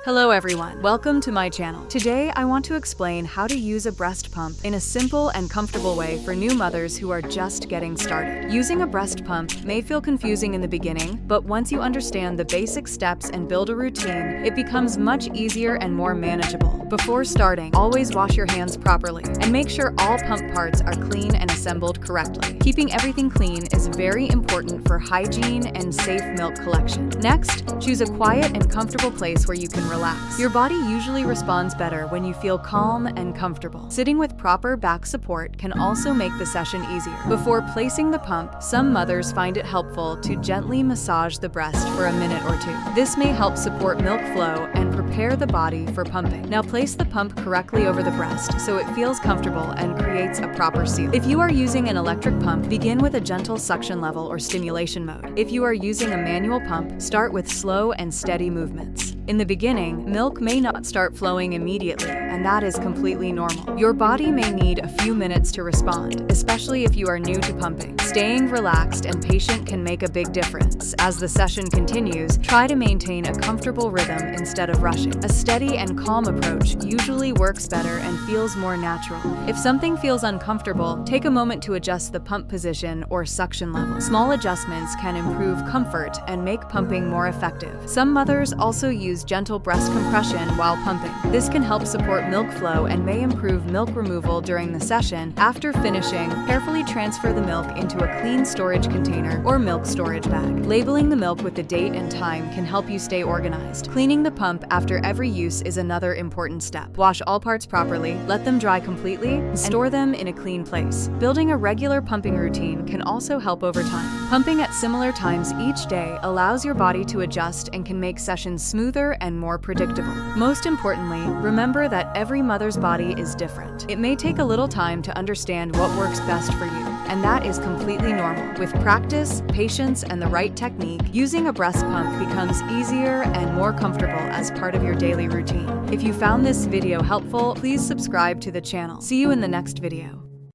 Hello everyone, welcome to my channel. Today I want to explain how to use a breast pump in a simple and comfortable way for new mothers who are just getting started. Using a breast pump may feel confusing in the beginning, but once you understand the basic steps and build a routine, it becomes much easier and more manageable. Before starting, always wash your hands properly and make sure all pump parts are clean and assembled correctly. Keeping everything clean is very important for hygiene and safe milk collection. Next, choose a quiet and comfortable place where you can relax. Your body usually responds better when you feel calm and comfortable. Sitting with proper back support can also make the session easier. Before placing the pump, some mothers find it helpful to gently massage the breast for a minute or two. This may help support milk flow and prepare the body for pumping. Now place the pump correctly over the breast so it feels comfortable and creates a proper seal. If you are using an electric pump, begin with a gentle suction level or stimulation mode. If you are using a manual pump, start with slow and steady movements. In the beginning, milk may not start flowing immediately, and that is completely normal. Your body may need a few minutes to respond, especially if you are new to pumping. Staying relaxed and patient can make a big difference. As the session continues, try to maintain a comfortable rhythm instead of rushing. A steady and calm approach usually works better and feels more natural. If something feels uncomfortable, take a moment to adjust the pump position or suction level. Small adjustments can improve comfort and make pumping more effective. Some mothers also use gentle breast compression while pumping. This can help support milk flow and may improve milk removal during the session. After finishing, carefully transfer the milk into a clean storage container or milk storage bag. Labeling the milk with the date and time can help you stay organized. Cleaning the pump after every use is another important step. Wash all parts properly, let them dry completely, and store them in a clean place. Building a regular pumping routine can also help over time. Pumping at similar times each day allows your body to adjust and can make sessions smoother and more predictable. Most importantly, remember that every mother's body is different. It may take a little time to understand what works best for you, and that is completely normal. With practice, patience, and the right technique, using a breast pump becomes easier and more comfortable as part of your daily routine. If you found this video helpful, please subscribe to the channel. See you in the next video.